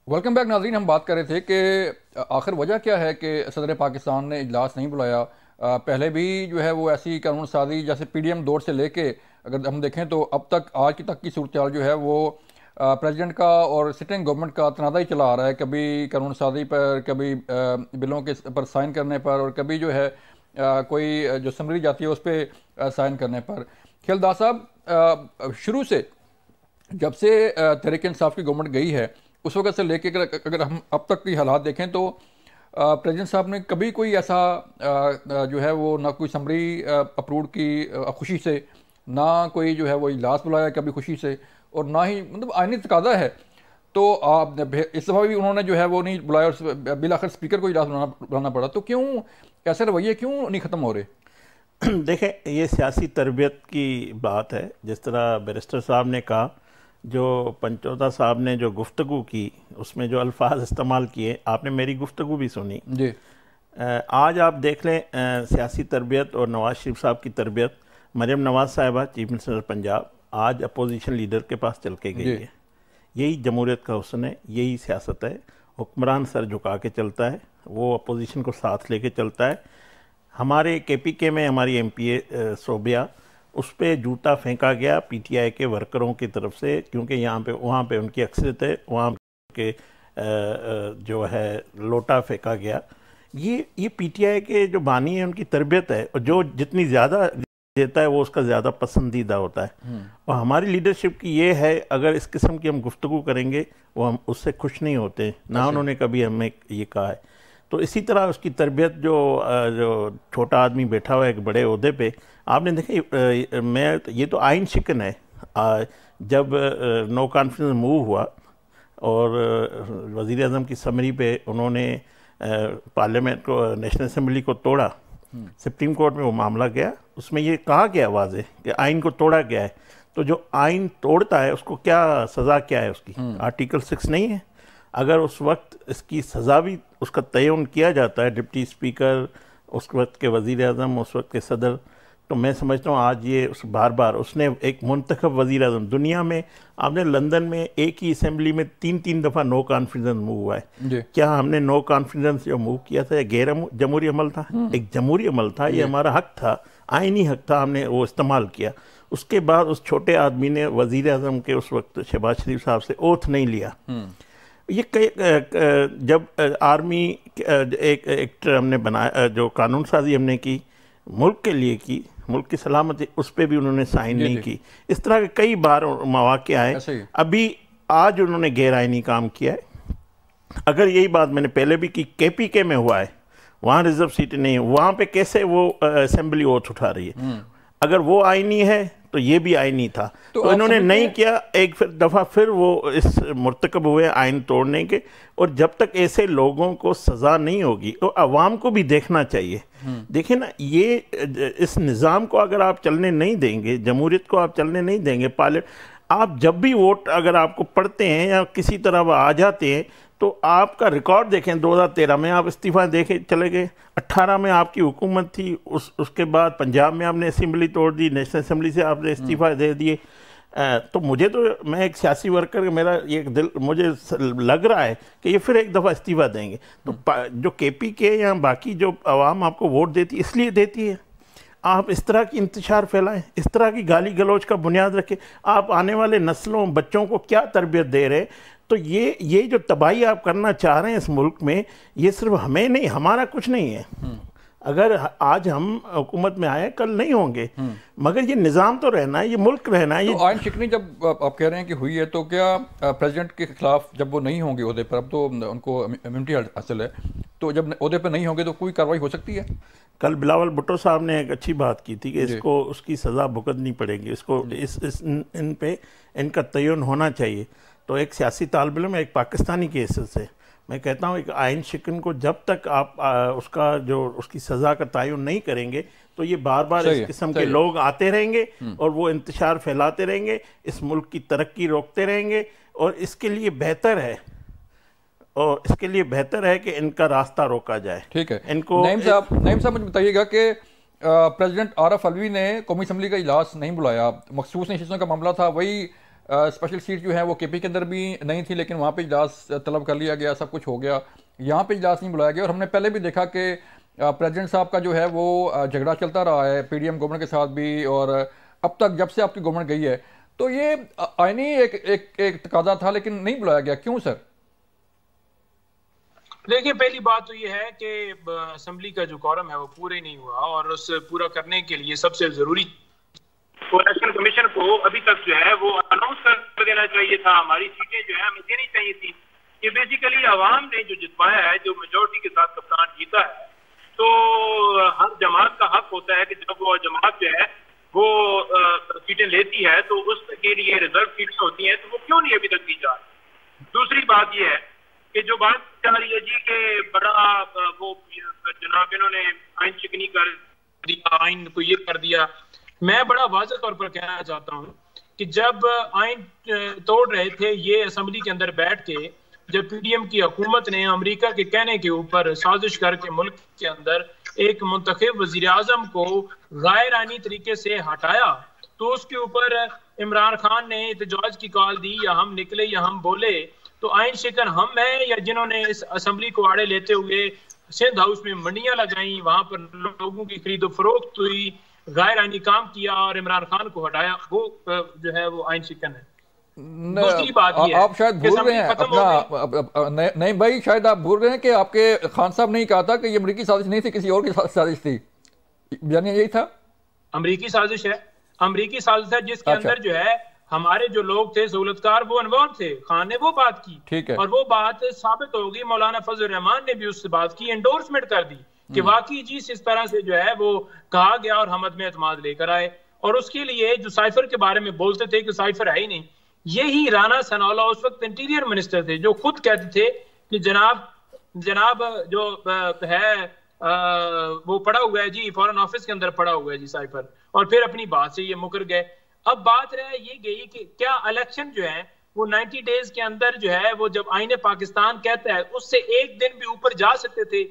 Speaker 1: वेलकम बैक नाज़रीन, हम बात कर रहे थे कि आखिर वजह क्या है कि सदर पाकिस्तान ने इजलास नहीं बुलाया। पहले भी जो है वो ऐसी कानून साजी जैसे PDM दौर से लेके अगर हम देखें तो अब तक आज की तक की सूरत जो है वो प्रेसिडेंट का और सिटिंग गवर्नमेंट का तनाज़ा ही चला आ रहा है, कभी कानून साजी पर, कभी बिलों के पर साइन करने पर, और कभी जो है कोई जो समरी जाती है उस पर साइन करने पर। खिलदा साहब, शुरू से जब से तहरीक इंसाफ की गवर्नमेंट गई है उस वक्त से लेके अगर हम अब तक की हालात देखें तो प्रेसिडेंट साहब ने कभी कोई ऐसा जो है वो ना कोई समरी अप्रूव की खुशी से, ना कोई जो है वो इजलास बुलाया कभी खुशी से, और ना ही मतलब आईनी तकादा है। तो आप इस दफ़ा भी उन्होंने जो है वो नहीं बुलाया और बिल आखिर स्पीकर को इजलास बुलाना पड़ा। तो क्यों ऐसे रवैये क्यों नहीं ख़त्म हो रहे?
Speaker 3: देखें, ये सियासी तरबियत की बात है। जिस तरह बैरिस्टर साहब ने कहा, जो पंचोदा साहब ने जो गुफ्तगू की उसमें जो अल्फाज इस्तेमाल किए, आपने मेरी गुफ्तगू भी सुनी
Speaker 1: जी।
Speaker 3: आज आप देख लें सियासी तरबियत और नवाज शरीफ साहब की तरबियत। मरियम नवाज साहिबा चीफ मिनिस्टर पंजाब आज अपोजिशन लीडर के पास चल के गई है। यही जमहूरियत का हुस्न है, यही सियासत है। हुक्मरान सर झुका के चलता है, वो अपोजिशन को साथ लेके चलता है। हमारे KPK में हमारी MPA सोबिया, उस पर जूता फेंका गया PTI के वर्करों की तरफ से, क्योंकि यहाँ पे वहाँ पे उनकी अक्सरियत है, वहाँ के जो है लोटा फेंका गया। ये PTI के जो बानी है उनकी तरबियत है, और जो जितनी ज़्यादा देता है वो उसका ज़्यादा पसंदीदा होता है। और हमारी लीडरशिप की ये है, अगर इस किस्म की हम गुफ्तगू करेंगे वो हम उससे खुश नहीं होते, ना उन्होंने कभी हमें ये कहा है। तो इसी तरह उसकी तरबियत जो छोटा आदमी बैठा हुआ है एक बड़े ओहदे पे, आपने देखा ये तो आइन शिकन है। जब नो कॉन्फिडेंस मूव हुआ और वज़ीर आज़म की समरी पे उन्होंने पार्लियामेंट को, नेशनल असम्बली को तोड़ा, सुप्रीम कोर्ट में वो मामला गया, उसमें ये कहा गया वाज़े कि आइन को तोड़ा गया है। तो जो आइन तोड़ता है उसको क्या सज़ा क्या है उसकी? आर्टिकल 6 नहीं है। अगर उस वक्त इसकी सज़ा भी उसका तयन किया जाता है, डिप्टी स्पीकर, उस वक्त के वज़ीर आज़म, उस वक्त के सदर, तो मैं समझता हूँ आज ये बार बार उसने एक मुंतखब वज़ीर आज़म, दुनिया में आपने लंदन में एक ही असम्बली में 3 दफ़ा नो कॉन्फिडेंस मूव हुआ है। क्या हमने नो कॉन्फिडेंस जो मूव किया था, गैर जमहूरी अमल था? एक जमहूरी अमल था, ये हमारा हक था, आइनी हक था, हमने वो इस्तेमाल किया। उसके बाद उस छोटे आदमी ने वज़ीर आज़म के उस वक्त शहबाज शरीफ साहब से ओथ नहीं लिया। ये जब आर्मी एक हमने बनाया, जो कानून साजी हमने की मुल्क के लिए की, मुल्क की सलामती, उस पर भी उन्होंने साइन नहीं की। इस तरह के कई बार मौके आए। अभी आज उन्होंने गैर आइनी काम किया है। अगर यही बात मैंने पहले भी की, KPK में हुआ है, वहाँ रिजर्व सीट नहीं है, वहाँ पे कैसे वो असेंबली ओथ उठा रही है? अगर वो आइनी है तो ये भी आइनी था। तो इन्होंने नहीं किया। एक दफ़ा फिर वो इस मुर्तकब हुए आइन तोड़ने के, और जब तक ऐसे लोगों को सज़ा नहीं होगी तो अवाम को भी देखना चाहिए। देखिए ना, ये इस निज़ाम को अगर आप चलने नहीं देंगे, जमहूरियत को आप चलने नहीं देंगे, आप जब भी वोट अगर आपको पढ़ते हैं या किसी तरह आ जाते हैं, तो आपका रिकॉर्ड देखें। 2013 में आप इस्तीफ़ा देके चले गए, 18 में आपकी हुकूमत थी, उसके बाद पंजाब में आपने असम्बली तोड़ दी, नेशनल असम्बली से आपने इस्तीफ़ा दे दिए। तो मैं एक सियासी वर्कर, मेरा ये दिल मुझे लग रहा है कि ये फिर एक दफ़ा इस्तीफ़ा देंगे। तो जो KPK या बाकी जो आवाम आपको वोट देती इसलिए देती है। आप इस तरह की इंतशार फैलाएं, इस तरह की गाली गलौज का बुनियाद रखें। आप आने वाले नस्लों, बच्चों को क्या तरबियत दे रहे? तो ये जो तबाही आप करना चाह रहे हैं इस मुल्क में, ये सिर्फ हमें नहीं, हमारा कुछ नहीं है। अगर आज हम हुकूमत में आए, कल नहीं होंगे, मगर ये निज़ाम तो रहना है, ये मुल्क रहना है।
Speaker 1: तो आइन शिकनी जब आप कह रहे हैं कि हुई है, तो क्या प्रेसिडेंट के खिलाफ जब वो नहीं होंगे ओहदे पर, अब तो उनको इम्यूनिटी हासिल है, तो जब ओहदे पर नहीं होंगे तो कोई कार्रवाई हो सकती है?
Speaker 3: कल बिलावल भुट्टो साहब ने एक अच्छी बात की थी कि इसको उसकी सज़ा भुगतनी पड़ेगी, इसको इनका तयन होना चाहिए। तो एक सियासी तालिब इल्म, एक पाकिस्तानी की हैसियत से मैं कहता हूँ एक आइन शिकन को जब तक आप उसकी सज़ा का तयन नहीं करेंगे तो ये बार बार इस किस्म के लोग आते रहेंगे और वो इंतशार फैलाते रहेंगे, इस मुल्क की तरक्की रोकते रहेंगे। और इसके लिए बेहतर है कि इनका रास्ता रोका जाए।
Speaker 1: ठीक है,
Speaker 3: इनको
Speaker 1: नईम साहब मुझे बताइएगा कि प्रेसिडेंट आरफ अलवी ने कौमी असम्बली का इजलास नहीं बुलाया। मखसूस नशिस्तों का मामला था, वही स्पेशल सीट जो है वो केपी के अंदर भी नहीं थी, लेकिन वहाँ पे इजलास तलब कर लिया गया, सब कुछ हो गया। यहाँ पे इजलास नहीं बुलाया गया। और हमने पहले भी देखा कि प्रेसिडेंट साहब का जो है वो झगड़ा चलता रहा है पीडीएम गवर्नमेंट के साथ भी, और अब तक जब से आपकी गवर्नमेंट गई है। तो ये आईनी एक तकाजा था, लेकिन नहीं बुलाया गया, क्यों सर?
Speaker 4: देखिए, पहली बात तो ये है कि असेंबली का जो कॉरम है वो पूरे नहीं हुआ, और उस पूरा करने के लिए सबसे जरूरी इलेक्शन कमीशन को अभी तक जो है वो अनाउंस कर देना चाहिए था। हमारी सीटें जो है हमें देनी चाहिए थी। ये बेसिकली आवाम ने जो जितवाया है, जो मेजोरिटी के साथ कप्तान जीता है, तो हर जमात का हक होता है कि जब वो जमात जो है वो सीटें लेती है तो उसके लिए रिजर्व सीटें होती हैं, तो वो क्यों नहीं अभी तक दी जा रही। दूसरी बात ये है कि जो बात चल रही है जी के बड़ा वो जनाब इन्होंने आइन शिकनी कर दिया, आइन को ये कर दिया। मैं बड़ा वाज़ेह तौर पर कहना चाहता हूँ कि जब आइन तोड़ रहे थे ये असेंबली के अंदर बैठ के, जब पीडीएम की हुकूमत ने अमेरिका के कहने के ऊपर साजिश करके मुल्क के अंदर एक मुंतखब वज़ीर आज़म को गैर आईनी तरीके से हटाया, तो उसके ऊपर इमरान खान ने एहतजाज की कॉल दी, या हम निकले या हम बोले। तो आइन शिकन हम हैं या जिन्होंने इस असेंबली को आड़े लेते हुए सिंध हाउस में मंडियां लगाई, वहां पर लोगों की खरीदो फरोख्त हुई, गैर आईनी काम किया और इमरान खान को हटाया, वो जो है वो आइन शिकन है। दूसरी बात ये
Speaker 1: आप शायद भूल रहे हैं अपना, नहीं भाई, शायद आप भूल रहे हैं कि आपके खान साहब ने कहा था कि ये अमेरिकी साजिश नहीं थी, किसी और की साजिश थी, यानी यही था।
Speaker 4: अमेरिकी साजिश है, अमेरिकी साजिश है जिसके अंदर जो है हमारे जो लोग थे सहूलतकार वो इन्वॉल्व थे। खान ने वो बात की,
Speaker 1: ठीक है, और
Speaker 4: वो बात साबित होगी। मौलाना फजल रहमान ने भी उससे बात की, एंडोर्समेंट कर दी कि वाकई जी इस तरह से जो है वो कहा गया और हम अदम एतमाद लेकर आए। और उसके लिए जो साइफर के बारे में बोलते थे कि साइफर है ही नहीं, यही राना सनाउल्लाह उस वक्त इंटीरियर मिनिस्टर थे, जो खुद कहते थे कि जनाब जो है वो पड़ा हुआ है जी, फॉरेन ऑफिस के अंदर पड़ा हुआ है जी साइफर, और फिर अपनी बात से ये मुकर गए। अब बात रह ये गई कि क्या इलेक्शन जो है वो 90 डेज के अंदर जो है वो जब आईने पाकिस्तान कहता है उससे एक दिन भी ऊपर जा सकते थे,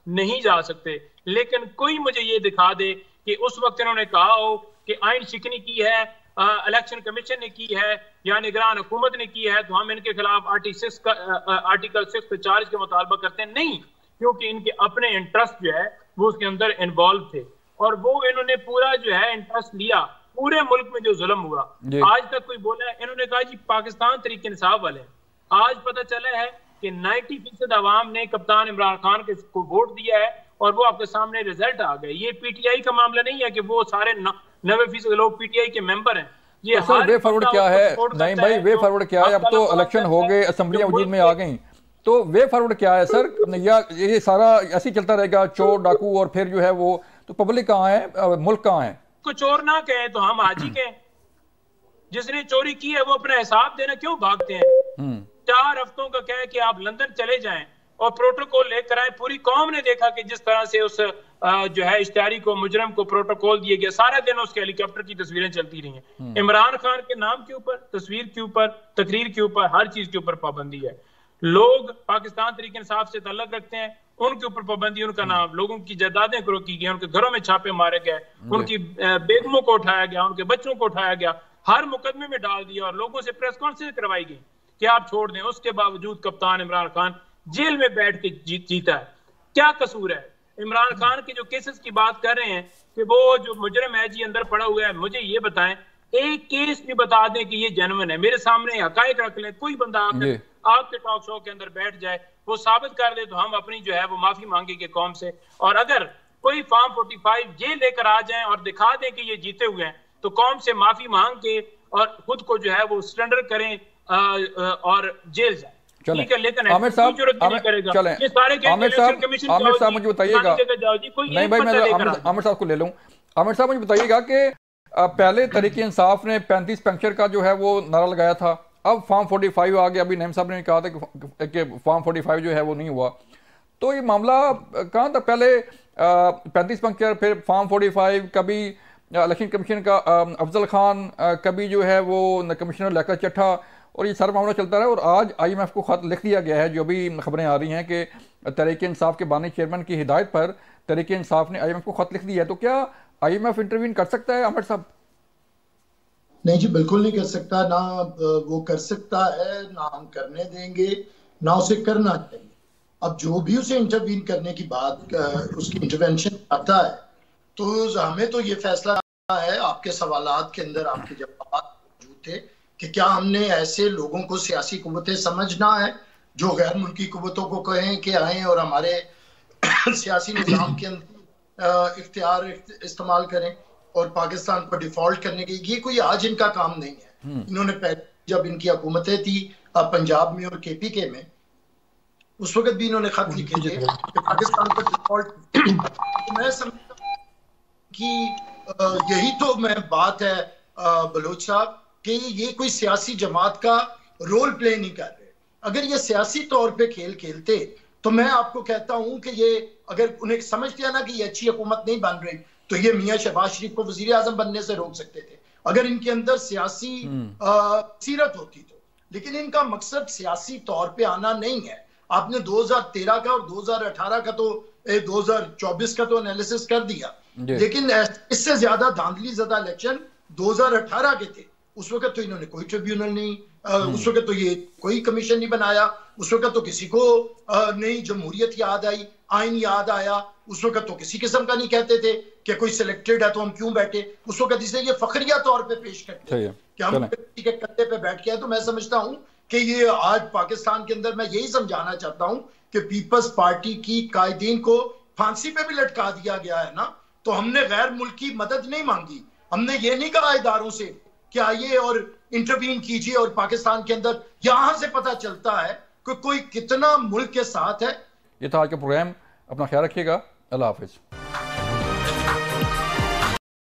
Speaker 4: नहीं जा सकते। लेकिन कोई मुझे ये दिखा दे कि उस वक्त इन्होंने कहा हो कि आइन शिकनी की है, इलेक्शन कमीशन ने की है या निगरान हुकूमत ने की है, तो हम इनके खिलाफ आर्टिकल 6 पे चार्ज का मुतालबा करते हैं। नहीं, क्योंकि इनके अपने इंटरेस्ट जो है वो उसके अंदर इन्वॉल्व थे, और वो इन्होंने पूरा जो है इंटरेस्ट लिया। पूरे मुल्क में जो जुल्म हुआ, आज तक कोई बोला है, इन्होंने कहा जी पाकिस्तान तरीके इंसाफ वाले। आज पता चला है कि 90% अवाम ने कप्तान इमरान खान को वोट दिया है, और वो आपके सामने रिजल्ट आ गए। ये पीटीआई का मामला नहीं है कि वो सारे 90% लोग पीटीआई के मेंबर हैं। ये
Speaker 1: तो वे फॉरवर्ड क्या है? नहीं भाई, वे फॉरवर्ड क्या है? अब तो इलेक्शन हो गए, असेंबलियां वजूद में आ गई, तो वे फॉरवर्ड क्या है सर? या ये सारा ऐसे ही चलता रहेगा, चोर डाकू, और फिर जो है वो, तो पब्लिक कहाँ है, मुल्क कहाँ है?
Speaker 4: को चोर ना कहे तो हम आज ही कहें। जिसने चोरी की है वो अपना हिसाब देना क्यों भागते हैं? 4 हफ्तों का कहे कि आप लंदन चले जाएं और प्रोटोकॉल लेकर आए। पूरी कौम ने देखा कि जिस तरह से उस जो है इश्तिहारी को, मुजरम को प्रोटोकॉल दिए गया, सारा दिन उसके हेलीकॉप्टर की तस्वीरें चलती रही हैं। इमरान खान के नाम के ऊपर, तस्वीर के ऊपर, तकरीर के ऊपर, हर चीज के ऊपर पाबंदी है। लोग पाकिस्तान तरीके इंसाफ से ताल्लुक रखते हैं, उनके ऊपर पाबंदी, उनका नाम, लोगों की जायदादें रोकी गई, उनके घरों में छापे मारे गए, उनकी बेगमों को उठाया गया, उनके बच्चों को उठाया गया, हर मुकदमे में डाल दिया, और लोगों से प्रेस कॉन्फ्रेंस करवाई गई कि आप छोड़ दें। उसके बावजूद कप्तान इमरान खान जेल में बैठ के जीता है। क्या कसूर है? इमरान खान के जो केसेस की बात कर रहे हैं कि वो जो मुजरिम है जी अंदर पड़ा हुआ है, मुझे ये बताएं, एक केस भी बता दें कि ये जेन्युइन है, मेरे सामने हकायक रख लें। कोई बंदा आकर आपके टॉक शो के अंदर बैठ जाए, वो साबित कर दे, तो हम अपनी जो है वो माफी मांगेंगे कौम से। और अगर कोई फॉर्म 45 ये लेकर आ जाए और दिखा दें कि ये जीते हुए हैं, तो कौम से माफी मांग के और खुद को जो है वो सरेंडर करें और जेल जाए। ठीक है, लेकिन
Speaker 1: आमिर साहब मुझे बताइएगा, नहीं भाई मैं आमिर साहब को ले लूं। आमिर साहब मुझे बताइएगा कि पहले तरीके इंसाफ ने 35 पंक्चर का जो है वो नारा लगाया था, अब फॉर्म 45 आ गया, अभी नईम साहब ने कहा था कि फॉर्म 45 जो है वो नहीं हुआ, तो ये मामला कहाँ था? पहले 35 पंक्चर, फिर फॉर्म 45, कभी इलेक्शन कमीशन का अफजल खान, कभी जो है वो कमिश्नर लेकर चट्ठा, और ये सारा मामला चलता रहा। और आज IMF को खत लिख दिया गया है, जो भी खबरें आ रही हैं कि तहरीक इंसाफ के बानी चेयरमैन की हिदायत पर तहरीक इंसाफ ने IMF को खत लिख दिया है। तो क्या IMF इंटरवीन कर सकता है आमिर साहब?
Speaker 5: नहीं जी, बिल्कुल नहीं कर सकता। ना वो कर सकता है, ना हम करने देंगे, ना उसे करना चाहिए। अब जो भी उसे इंटरवीन करने की बात, उसकी इंटरवेंशन आता है, तो हमें तो ये फैसला है, आपके सवालात के अंदर आपके जवाब मौजूद थे कि क्या हमने ऐसे लोगों को सियासी कुव्वतें समझना है जो गैर मुल्की कुव्वतों को कहें कि आए और हमारे सियासी निज़ाम के अंदर इख्तियार इस्तेमाल करें और पाकिस्तान को डिफॉल्ट करने की। ये कोई आज इनका काम नहीं है। इन्होंने पहले जब इनकी हुकूमतें थी पंजाब में और KPK में, उस वक्त भी इन्होंने खत लिखे थे कि पाकिस्तान को डिफॉल्ट। तो मैं समझता हूं कि यही तो मैं बात है बलोच साहब, कि ये कोई सियासी जमात का रोल प्ले नहीं कर रहे। अगर ये सियासी तौर पे खेल खेलते तो मैं आपको कहता हूं कि ये, अगर उन्हें समझ लिया ना कि ये अच्छी हुकूमत नहीं बन रही, तो ये मियां शहबाज शरीफ को वजीर आजम बनने से रोक सकते थे, अगर इनके अंदर सियासी सीरत होती तो। लेकिन इनका मकसद सियासी तौर पे आना नहीं है। आपने 2013 का और 2018 का तो 2024 का तो एनालिसिस कर दिया, लेकिन इससे ज्यादा धांधली ज़दा इलेक्शन 2018 के थे। उस वक्त तो इन्होंने कोई ट्रिब्यूनल नहीं, उस वक्त तो ये कोई कमीशन नहीं बनाया, उस वक्त तो किसी को नहीं जमहूरियत याद आई, आइन याद आया, उस वक्त तो किसी किस्म का नहीं कहते थे कि कोई सिलेक्टेड है तो हम क्यों बैठे। उस वक्त इसे ये फखरिया तौर पे पेश करते हैं कि हम किसी के कंधे पे बैठ के हैं। तो मैं समझता हूं कि ये आज पाकिस्तान के अंदर, मैं यही समझाना चाहता हूं कि पीपल्स पार्टी की कायदीन को फांसी पे भी लटका दिया गया है ना, तो हमने गैर मुल्की मदद नहीं मांगी। हमने ये नहीं कहा इदारों से कि आइए और इंटरवीन कीजिए, और पाकिस्तान के अंदर यहां से पता चलता है कि कोई कितना मुल्क के साथ है।
Speaker 1: ये था आज का प्रोग्राम। अपना ख्याल रखिएगा। अल्लाह हाफिज।